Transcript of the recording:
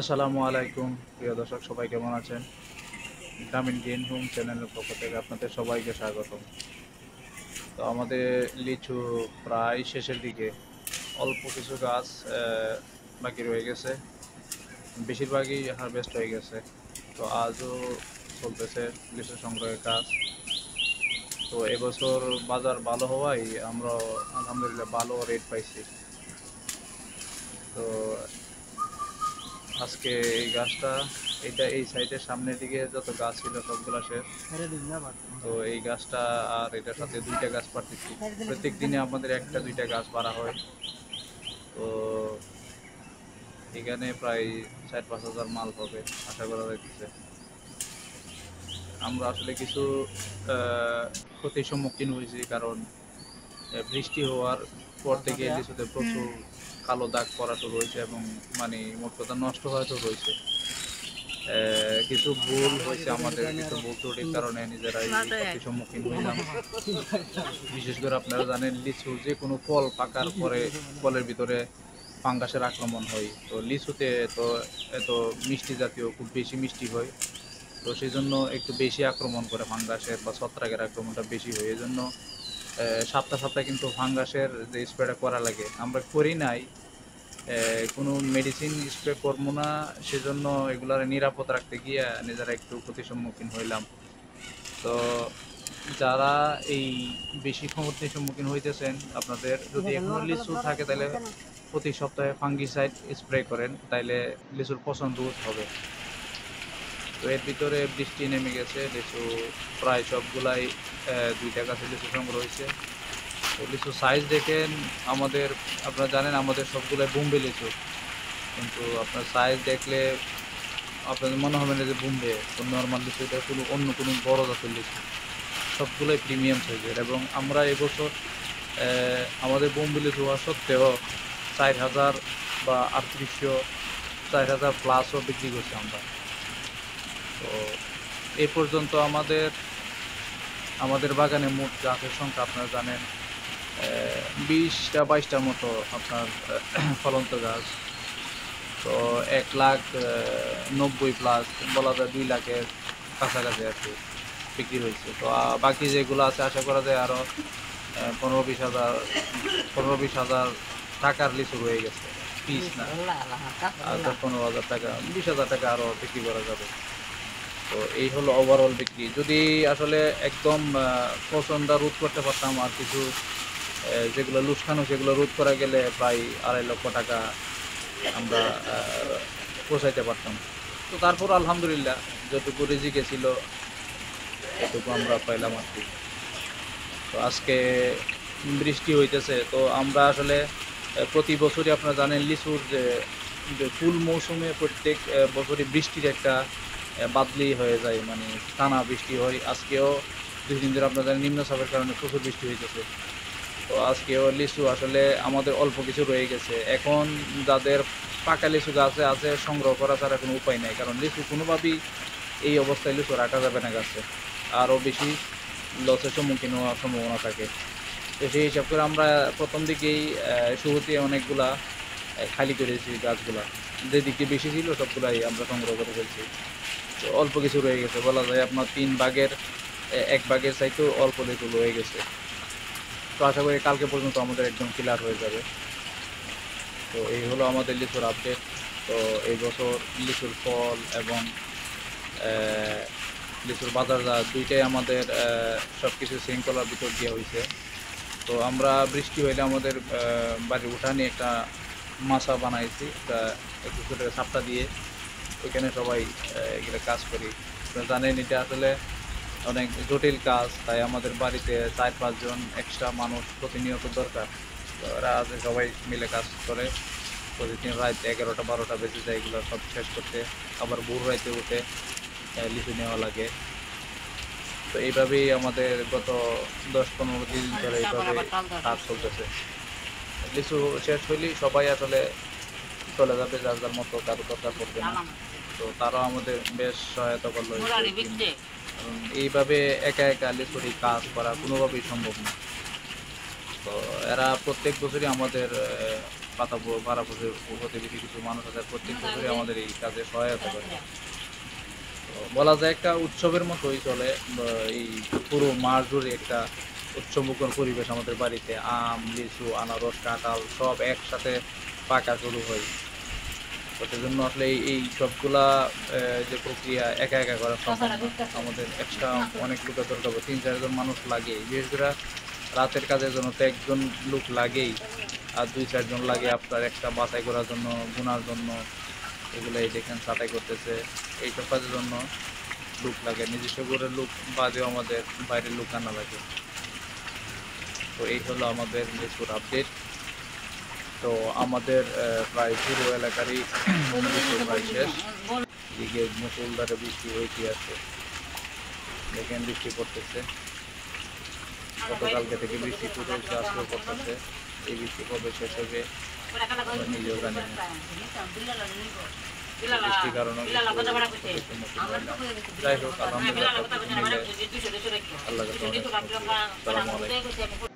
আসসালামু আলাইকুম প্রিয় দর্শক, সবাই কেমন আছেন? গ্রামীণ গ্রিন হোম চ্যানেলের পক্ষ থেকে আপনাদের সবাইকে স্বাগতম। তো আমাদের লিচু প্রায় শেষের দিকে, অল্প কিছু গাছ বাকি রয়ে গেছে, বেশিরভাগই হারভেস্ট হয়ে গেছে। তো আজও চলতেছে লিচু সংগ্রহের কাজ। তো এবছর বাজার ভালো হওয়ায় আমরা আলহামদুলিল্লাহ ভালো রেট পাইছি। তো আজকে এই গাছটা, এই সাইডের সামনের দিকে যত গাছ ছিল সবগুলা শেষ। তো এই গাছটা আর এটার সাথে দুইটা গাছ পারতেছি। প্রত্যেক দিনে আমাদের একটা দুইটা গাছ পারা হয়। তো এখানে প্রায় 4-5 হাজার মাল হবে আশা করা যাইতেছে। আমরা আসলে কিছু ক্ষতির সম্মুখীন হয়েছি, কারণ বৃষ্টি হওয়ার পর থেকে লিচুতে প্রচুর কালো দাগ পড়া শুরু হয়েছে এবং মানে মোট কথা নষ্ট হওয়া শুরু হয়েছে। কিছু ভুল হয়েছে, আমাদের কিছু ভুল ত্রুটির কারণে নিজেরাই ক্ষতির সম্মুখীন হইলাম। বিশেষ করে আপনারা জানেন, লিচু যে কোনো ফল পাকার পরে ফলের ভিতরে ফাঙ্গাসের আক্রমণ হয়। তো লিচুতে তো এত মিষ্টি জাতীয় খুব বেশি মিষ্টি হয়, তো সেই জন্য একটু বেশি আক্রমণ করে ফাঙ্গাসের বা ছত্রাকের আক্রমণটা বেশি হয়। এই জন্য সপ্তাহে সপ্তাহে কিন্তু ফাঙ্গাসের যে স্প্রেটা করা লাগে আমরা করি নাই। কোনো মেডিসিন স্প্রে করবো না, সেজন্য এগুলার নিরাপদ রাখতে গিয়ে নিজেরা একটু ক্ষতির সম্মুখীন হইলাম। তো যারা এই বেশি ক্ষতির সম্মুখীন হইতেছেন, আপনাদের যদি এখনো লিচু থাকে তাহলে প্রতি সপ্তাহে ফাঙ্গিসাইড স্প্রে করেন, তাইলে লিচুর পচন রোধ হবে। তো এর ভিতরে বৃষ্টি নেমে গেছে, লিচু প্রায় সবগুলাই দুইটা গাছে লিচু সংগ্রহ হয়েছে। তো লিচুর সাইজ দেখেন, আমাদের আপনারা জানেন আমাদের সবগুলাই বোম্বে লিচু, কিন্তু আপনার সাইজ দেখলে আপনাদের মনে হবে না যে বোম্বে, তো নর্মাল লিচু, এটা অন্য কোনো বড় জাতের লিচু। সবগুলোই প্রিমিয়াম সাইজের। এবং আমরা এবছর আমাদের বোম্বে লিচু হওয়া সত্ত্বেও 4,000 বা 3800, 4,000 প্লাসও বিক্রি করছি আমরা। তো এই পর্যন্ত আমাদের আমাদের বাগানে মোট গাছের সংখ্যা আপনারা জানেন 20-22টার মতো আপনার ফলন্ত গাছ। তো 1,90,000 প্লাস, বলা যায় 2 লাখের কাছাকাছি আর কি বিক্রি হয়েছে। তো বাকি যেগুলো আছে আশা করা যায় আরও 15-20 হাজার টাকার লিচু রয়ে গেছে, পিস না, আর 10-15 হাজার টাকা, 20 হাজার টাকা আরও বিক্রি করা যাবে। তো এই হলো ওভারঅল বিক্রি। যদি আসলে একদম পচনটা রোধ করতে পারতাম, আর কিছু যেগুলো লুসকানো সেগুলো রোধ করা গেলে প্রায় 2.5 লক্ষ টাকা আমরা পোষাইতে পারতাম। তো তারপর আলহামদুলিল্লাহ যতটুকু রিজিকে ছিল এটুকু আমরা পাইলাম আর কি। তো আজকে বৃষ্টি হইতেছে, তো আমরা আসলে প্রতি বছরই আপনারা জানেন লিচুর যে যে ফুল মৌসুমে প্রত্যেক বছরই বৃষ্টির একটা বাদলি হয়ে যায়, মানে টানা বৃষ্টি হয়। আজকেও 2 দিন ধরে আপনারা জানেন নিম্নচাপের কারণে প্রচুর বৃষ্টি হইতেছে। তো আজকেও লিচু আসলে আমাদের অল্প কিছু রয়ে গেছে। এখন যাদের পাকা লিচু গাছে আছে, সংগ্রহ করা ছাড়া কোনো উপায় নাই, কারণ লিচু কোনোভাবেই এই অবস্থায় লিচু রাখা যাবে না গাছে, আরও বেশি লসের সম্মুখীন হওয়ার সম্ভাবনা থাকে। তো সেই হিসাব করে আমরা প্রথম দিকেই শুরুতে অনেকগুলা খালি করেছি গাছগুলা, যে দিকটি বেশি ছিল সবগুলাই আমরা সংগ্রহ করে ফেলছি। তো অল্প কিছু রয়ে গেছে, বলা যায় আপনার 3 ভাগের 1 ভাগের চাইতেও অল্প লিচু রয়ে গেছে। তো আশা করি কালকে পর্যন্ত আমাদের একদম ক্লিয়ার হয়ে যাবে। তো এই হলো আমাদের লিচুর আপডেট। তো এই বছর লিচুর ফল এবং লিচুর বাজারজাত দুইটাই আমাদের সব কিছু শৃঙ্খলার ভিতর দিয়ে হয়েছে। তো আমরা বৃষ্টি হইলে আমাদের বাড়ির উঠানে একটা মাচা বানাইছি, একটা একটু ছোটো সাপটা দিয়ে, ওইখানে সবাই এগুলো কাজ করি। আপনারা জানেন এটা আসলে অনেক জটিল কাজ, তাই আমাদের বাড়িতে 4-5 জন এক্সট্রা মানুষ প্রতিনিয়ত দরকার। তো ওরা আছে, সবাই মিলে কাজ করে। প্রতিদিন রাত 11টা-12টা বেজে যায় এগুলো সব শেষ করতে, আবার ভোর রাইতে উঠে লিচু নেওয়া লাগে। তো এইভাবেই আমাদের গত 10-15 দিন ধরে এইভাবে কাজ চলতেছে। লিচু শেষ হইলেই সবাই আসলে চলে যাবে যার যার মতো, কারো দরকার পড়বে না। তো তারাও আমাদের বেশ সহায়তা করলো এই কয়েকদিন। কারণ এইভাবে একা একা লিচুরি কাজ করা কোনোভাবেই সম্ভব না। তো এরা প্রত্যেক বছরই আমাদের পাতা প্রতিবেশী কিছু মানুষ আছে, প্রত্যেক বছরই আমাদের এই কাজে সহায়তা করে। তো বলা যায় একটা উৎসবের মতোই চলে। এই পুরো মাস জুড়ে একটা উৎসবমুখর পরিবেশ আমাদের বাড়িতে। আম, লিচু, আনারস, কাঁঠাল সব একসাথে পাকা শুরু হয়। তো সেজন্য আসলে এই সবগুলা যে প্রক্রিয়া একা একা করা সম্ভব না। আমাদের এক্সট্রা অনেক লোকের দরকার হবে, ৩-৪ জন মানুষ লাগেই। বিশেষ করে রাতের কাজের জন্য তো একজন লোক লাগেই, আর ২-৪ জন লাগে আপনার একটা বাছাই করার জন্য, গুনার জন্য। এগুলো এই দেখেন ছাঁটাই করতেছে, এইসব কাজের জন্য লোক লাগে। নিজস্ব করে লোক বাদেও আমাদের বাইরের লোক আনা লাগে। তো এই হলো আমাদের লিচুর আপডেট। তো আমাদের প্রায় পুরো এলাকারই লিচু প্রায় শেষ। এদিকে মুষলধারে বৃষ্টি হইতে আছে, দেখেন বৃষ্টি পড়তেছে। গতকালকে থেকে বৃষ্টি শুরু হয়েছে, আজকেও পড়তেছে। এই বৃষ্টি কবে শেষ হবে আমরা নিজেও জানি না। বৃষ্টির কারণে যাই হোক, আলহামদুলিল্লাহ আল্লাহ কাছে অনেক শুকরিয়া। আসসালামু আলাইকুম।